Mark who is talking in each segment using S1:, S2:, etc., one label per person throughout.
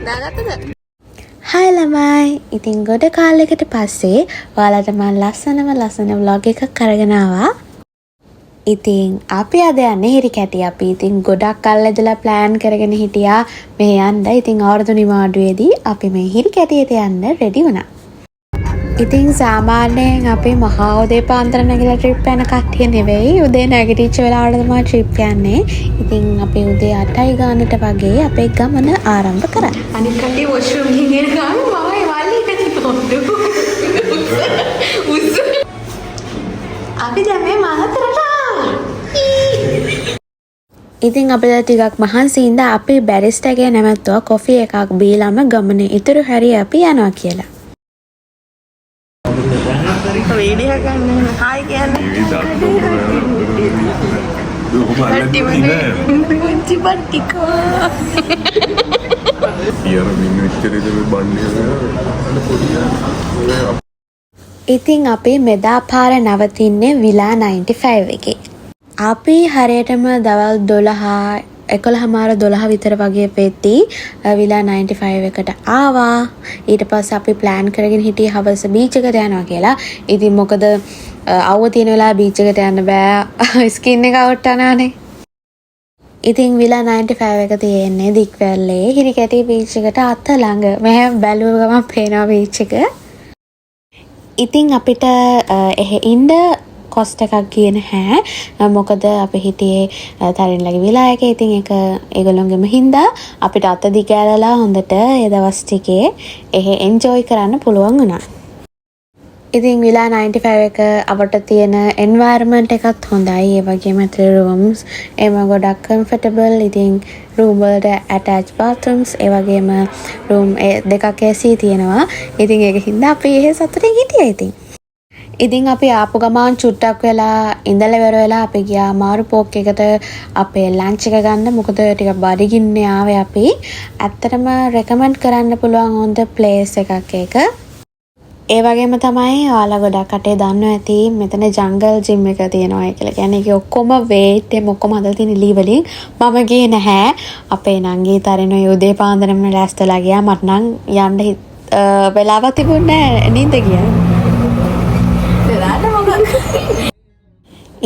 S1: දාගත්තද? Hi ළමයි. ඉතින් ගොඩ කාලයකට පස්සේ ඔයාලට මම ලස්සන vlog එකක් අරගෙන ආවා. ඉතින් අපි අද යන්නේ හිරිකැටි. අපි ඉතින් ගොඩක් කල් ඉඳලා plan කරගෙන හිටියා මේ යන්න. ඉතින් අවුරුදු නිවාඩුවේදී අපි මේ හිරිකැටියට යන්න ready වුණා. ඉතින් සාමාන්‍යයෙන් අපි මහා උදේ පාන්දර නැගිලා trip යන කට්ටිය නෙවෙයි. උදේ නැගිටිච්ච වෙලාවට තමයි trip යන්නේ. ඉතින් අපි උදේ 8යි ගානට වගේ අපේ ගමන ආරම්භ කරා. අනිත් කට්ටිය washroom ගිහින් එන ගමන් මමයි වල්ලි එකට පොඩ්ඩු. උස්. අපි දැන් මේ මහතරට ඉතින් අපිට ටිකක් මහන්සි ඉඳලා අපි බැරිස්ටාගේ නැමැත්තුවා කොෆි එකක් බීලාම ගමනේ ඉතුරු හැරි අපි යනවා කියලා. වීඩියෝ ගන්න හායි කියන්නේ ඉතින් අපි මෙදා පාර නවතින්නේ විලා 95 එකේ. අපි හරියටම දවල් 11 විතර වගේ වෙද්දී විලා 95 එකට ආවා. ඊට පස්සේ අපි plan කරගෙන හිටියේ හවස බීච් එකට යනවා කියලා. ඉතින් මොකද අවුව තියෙන වෙලාව බීච් එකට යන්න බෑ. ස්කින් එක අවුට් ආනානේ. ඉතින් විලා 95 එක තියෙන්නේ දික්වැල්ලේ හිරිකැටි බීච් එකට අත ළඟ. මෙහෙම බැලුව ගමන් පේනවා බීච් එක. ඉතින් අපිට එහෙ ඉන්න කොස්ට් එකක් ගියේ නැහැ. මොකද අපි හිටියේ තරින්ලගේ විලා එකේ. ඉතින් ඒක ඒගොල්ලොන්ගෙම හින්දා අපිට අත දිගෑරලා හොඳට ඒ දවස් ටිකේ එහෙ එන්ජොයි කරන්න පුළුවන් වුණා. ඉතින් විලා 95 එක අපට තියෙන එන්වයරන්මන්ට් එකත් හොඳයි. ඒ වගේම රූම්ස් එම ගොඩක් කම්ෆර්ටබල්. ඉතින් රූම් වලට ඇටච් බාත්රූම්ස් ඒ වගේම රූම් දෙකක් AC තියෙනවා. ඉතින් ඒක හින්දා අපි එහෙ සතුටින් හිටියා. ඉතින් අපි ආපු ගමන් චුට්ටක් වෙලා ඉඳලා ඉවර වෙලා අපි ගියා මාරු පෝක් එකට අපේ ලන්ච් එක ගන්න. මොකද ටිකක් බඩගින්නේ ආවේ අපි. ඇත්තටම රෙකමන්ඩ් කරන්න පුළුවන් හොඳ ප්ලේස් එකක් ඒක. ඒ වගේම තමයි ඔයාලා ගොඩක් කටේ දන්නවා ඇති මෙතන ජංගල් ජිම් එක තියෙනවා කියලා. කියන්නේ ඒක ඔක්කොම වේට් එක ඔක්කොම හදලා තියෙන ලී වලින්. මම ගියේ නැහැ. අපේ නංගී තරණ උදේ පාන්දරම ලෑස්තිලා ගියා. මට නම් යන්න වෙලාවක් තිබුණේ නැහැ. නිින්ද ගියා.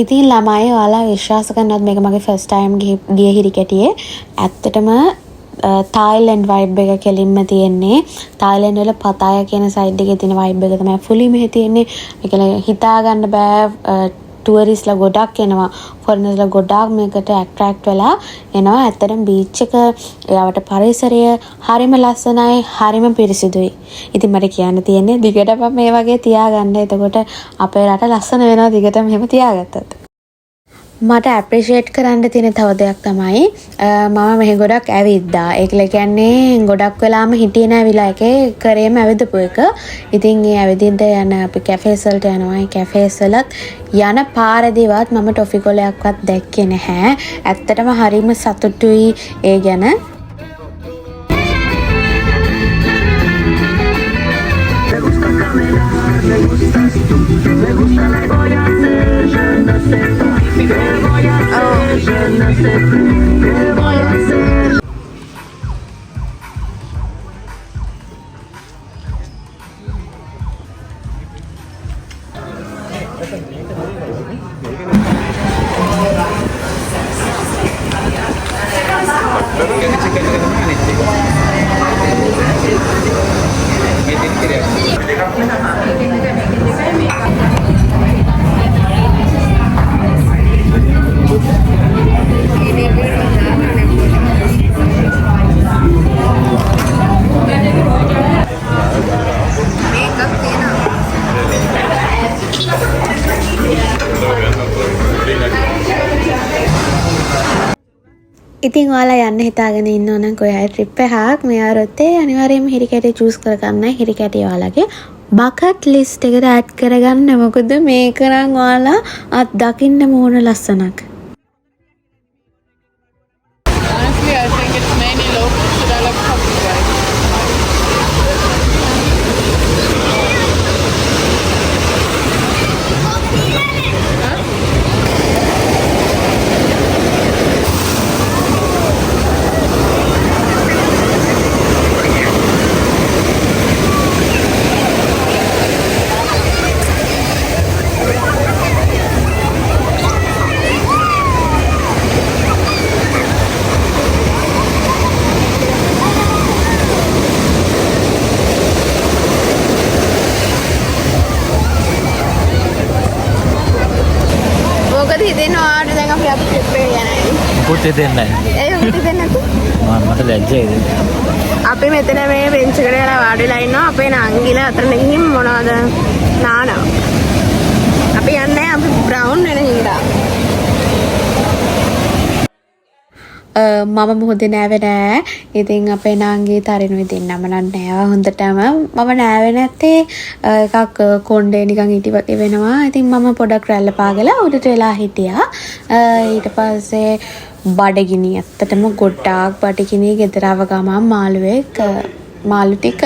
S1: ඉතින් ළමයි ඔයාලා විශ්වාස කරනවත් මේක මගේ ෆස්ට් ටයිම් ගිය හිරිකැටියේ. ඇත්තටම තායිලන්ඩ් වයිබ් එක කෙලින්ම තියෙන්නේ. තායිලන්ඩ් වල පතාය කියන සයිඩ් එකේ තියෙන වයිබ් එක තමයි ෆුලි මෙහෙ තියෙන්නේ. ඒ කියන්නේ හිතා ගන්න බෑ. ටුවරිස්ලා ගොඩක් එනවා. ෆොරිනර්ස්ලා ගොඩක් මේකට ඇට්‍රැක්ට් වෙලා එනවා. ඇත්තටම බීච් එක යාවට පරිසරය හරිම ලස්සනයි, හරිම පිරිසිදුයි. ඉතින් මට කියන්න තියෙන්නේ දිගටම මේ වගේ තියාගන්න. එතකොට අපේ රට ලස්සන වෙනවා දිගටම මෙහෙම තියාගත්තොත්. මට ඇප්‍රීෂিয়েට් කරන්න තියෙන තව දෙයක් තමයි මම මෙහි ගොඩක් ඇවිද්දා. ඒක කියන්නේ ගොඩක් වෙලාම හිටියේ නෑ විලා එකේ කරේම ඇවිදපු එක. ඉතින් ඒ ඇවිදින්න යන අපි කැෆේස් වලට යනවා. ඒ කැෆේස් වලත් යන පාරදීවත් මම ටොෆි කොලයක්වත් දැක්කේ නැහැ. ඇත්තටම හරිම සතුටුයි ඒ ගැන. ඉතින් ඔයාලා යන්න හිතාගෙන ඉන්නව නම් කොහේ හරි ට්‍රිප් එකක් මේ ආරොත්තේ අනිවාර්යයෙන්ම හිරිකැටි චූස් කරගන්න. හිරිකැටි ඔයාලගේ බකට් ලිස්ට් එකට ඇඩ් කරගන්න. මොකද මේක නම් ඔයාලා අත් දකින්න මොන ලස්සනක්.
S2: Honestly, I think it's mainly locals that I love coffee, right? Huh?
S1: Trip එක ගැනයි.
S3: පුත් දෙන්නේ නැහැ.
S1: ඒක හිතෙන්නේ නැතු.
S3: මට ලැජ්ජයි.
S1: අපි මෙතන මේ බෙන්ච් එකට යලා වාඩිලා ඉන්නවා. අපේ නංගිලා අතන ගිහින් මොනවද නානවා. අපි යන්නේ අපි බ්‍රවුන් වෙන හින්දා. මම මුහුදේ නෑවේ නෑ. ඉතින් අපේ නංගී තරිනුයි දෙන්නම නෑවා හොඳටම. මම නෑවේ නැත්තේ එකක් කොණ්ඩේ නිකන් ඉටි වගේ වෙනවා. ඉතින් මම පොඩක් රැල්ල පාගලා උඩට වෙලා හිටියා. ඊට පස්සේ බඩගිනි ඇත්තටම ගොඩාක් බඩගිනි ගෙදර ආව ගමන් මාළු ටිකක්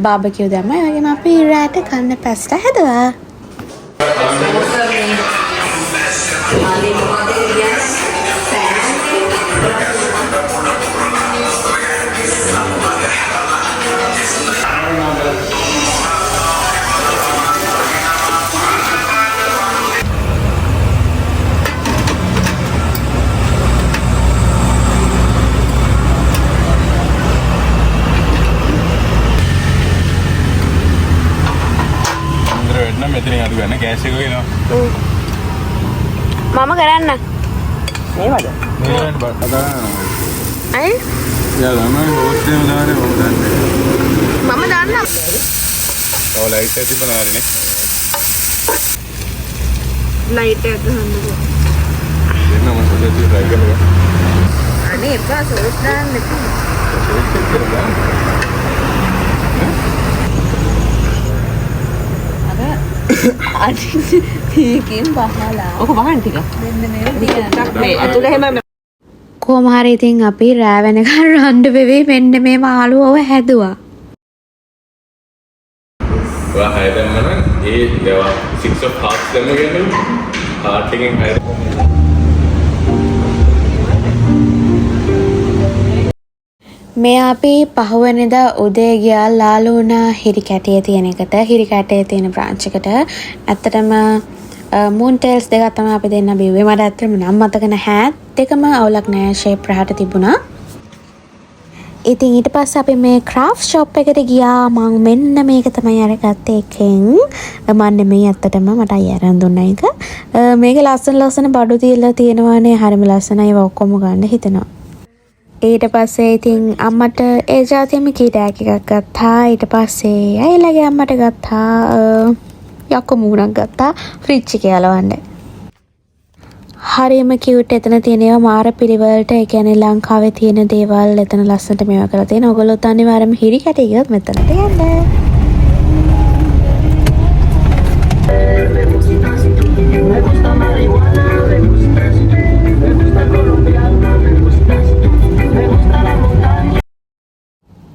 S1: බාබකියු දැම්මා. ඒ වගේම අපි රැට කන්න පැස්ටා හැදුවා.
S4: මෙතනින් අඩු ගන්න ගෑස් එක වෙනවා.
S1: මම කරන්න. මේවද?
S4: මේවෙන් බඩ
S1: අය?
S4: යා ළමයි හොස්ට් එකේ දාන්නේ මම දන්නේ.
S1: මම දාන්නම්.
S4: ඔය ලයිට් එක තිබුණා හරිනේ.
S1: ලයිට් එක ගන්නකො.
S4: එන්න මම පොඩ්ඩක් try කරලා.
S1: අනේ එපා සෝස් දාන්න නැති.
S4: සෝස් එක කරලා.
S1: අදින් බහලා. ඔක වහන්න ටික. මෙන්න මේ අතුල හැම කොහොම හරි ඉතින් අපි රෑ වෙනකන් රණ්ඩු වෙවි මෙන්න මේ මාළුවව හැදුවා.
S4: ඔයා හය දැම්ම නම් ඒ දේවා 6 of hearts දැම්ම කියන්නේ heart එකෙන් හය.
S1: මේ අපි පහුවෙනිදා උදේ ගියා ලාලුනා හිරි කැටේ තියෙන එකට. හිරි කැටේ තියෙන බ්‍රාන්ච් එකට. ඇත්තටම මූන් ටේල්ස් දෙකක් තමයි අපි දෙන්න බිව්වේ. මට ඇත්තටම නම් මතක නැහැ. දෙකම අවුලක් නැහැ. ෂේප් රහට තිබුණා. ඉතින් ඊට පස්සේ අපි මේ ක්‍රාෆ්ට් ෂොප් එකට ගියා. මම මෙන්න මේක තමයි අරගත්තේ එකෙන්. මම මේ ඇත්තටම මට අය අරන් දුන්න එක. මේක ලස්සන බඩු තියලා තියෙනවානේ. හරිම ලස්සනයි. ඒවා ඔක්කොම ගන්න හිතෙනවා. ඊට පස්සේ ඉතින් අම්මට ඒ જાතියෙම කීටයක් එකක් ගත්තා. ඊට පස්සේ අයිලාගේ අම්මට ගත්තා යක්කු මූණක් ගත්තා ෆ්‍රිජ් එකේ යලවන්න. හරියම කියුට් එතන තියෙනවා මාර පිළිවෙලට. ඒ කියන්නේ ලංකාවේ තියෙන දේවල් එතන ලස්සනට මේවා කරලා තියෙනවා. ඔයගොල්ලෝ අනිවාර්යයෙන්ම හිරි කැටේ ගියොත් මෙතනට යන්න.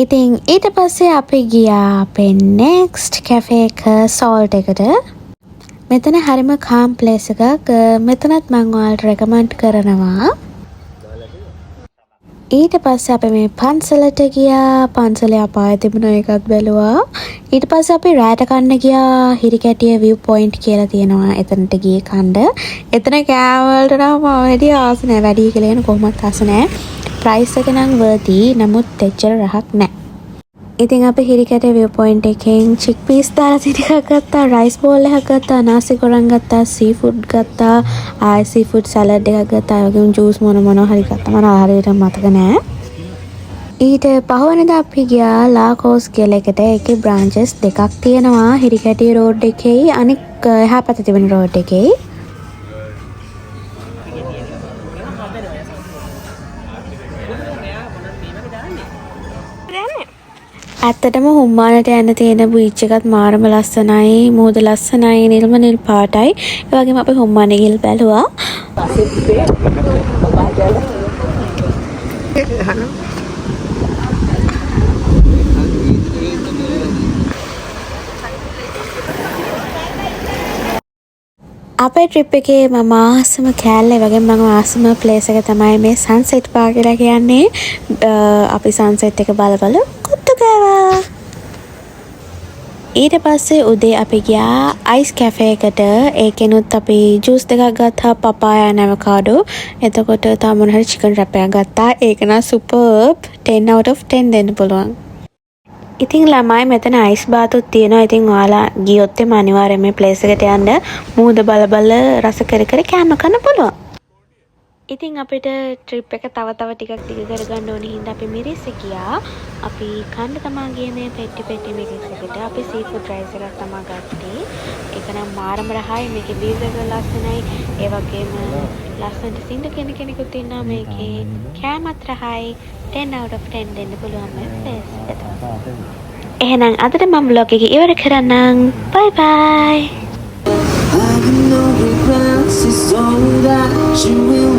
S1: ඉතින් ඊට පස්සේ අපි ගියා අපේ next cafe එක salt එකට. මෙතන හරිම calm place එකක්. මෙතනත් මම ඔයාලට recommend කරනවා. ඊට පස්සේ අපි මේ පන්සලට ගියා. පන්සලේ අපාය තිබුණා ඒකත් බැලුවා. ඊට පස්සේ අපි රැට කන්න ගියා. හිරිකැටිය view point කියලා තියෙනවා. එතනට ගියේ කන්න. එතන කෑම වලට නම් මම වැඩි ආස නැහැ. වැඩි කියලා කියන කොහොමත් ආස නැහැ. ප්‍රයිස් එක නම් worthy. නමුත් එච්චර රහක් නැහැ. ඉතින් අපි හිරිකැටේ view point එකෙන් chick peas දාලා ටිකක් ගත්තා. rice bowl එකක් ගත්තා. nasi goreng ගත්තා. seafood ගත්තා. ආයි seafood salad එකක් ගත්තා. ඒ වගේම juice මොන හරි ගත්තා. මම හරියට මතක නැහැ. ඊට පහුවෙනිදා අපි ගියා ලාකෝස් කියලා එකට. ඒකේ branches දෙකක් තියෙනවා. හිරිකැටේ road එකේ අනික එහා පැත්තේ තිබෙන road එකේ. ඇත්තටම හුම්මානට යන්න තියෙන බීච් එකත් මාරම ලස්සනයි. මුහුද ලස්සනයි. නිල්ම නිල් පාටයි. ඒ වගේම අපි හුම්මානේ ගිහින් බැලුවා. අපේ ට්‍රිප් එකේ මම ආසම කෑල්ල වගේ මම ආසම ප්ලේස් එක තමයි මේ සන්සෙට් බාර් කියලා කියන්නේ. අපි සන්සෙට් එක බලපල කුත්තු කෑවා. ඊට පස්සේ උදේ අපි ගියා අයිස් කැෆේ එකට. ඒකෙනුත් අපි ජූස් දෙකක් ගත්තා. පපායා and avocado. එතකොට තව මොන හරි චිකන් රැප් එකක් ගත්තා. ඒක නා සුපර්බ් 10 out of 10 දෙන්න පුළුවන්. ඉතින් ළමයි මෙතන අයිස් බාතුත් තියෙනවා. ඉතින් ඔයාලා ගියොත් අනිවාර්යයෙන් මේ ප්ලේස් එකට යන්න. මුහුද බල රස කර කෑම කන්න පුළුවන්. ඉතින් අපිට ට්‍රිප් එක තව ටිකක් දිග කරගන්න ඕනේ හින්දා අපි මිරිස් ගියා. අපි කන්න තමා ගියේ මේ පෙට්ටි මිරිස් එකට. අපි සීෆුඩ් රයිස් එකක් තමා ගත්තේ. ඒක නම් මාරම රහයි. මේකේ බීෆ් එක ලස්සනයි. ඒ වගේම ලස්සනට සින්ද කෙනෙකුත් ඉන්නවා මේකේ. කෑමත් රහයි. 10 out of 10 දෙන්න පුළුවන් මේ ෆේස් එකට. එහෙනම් අදට මම vlog එක ඉවර කරන්නම්. bye bye.
S5: I have no regrets, it's all that you will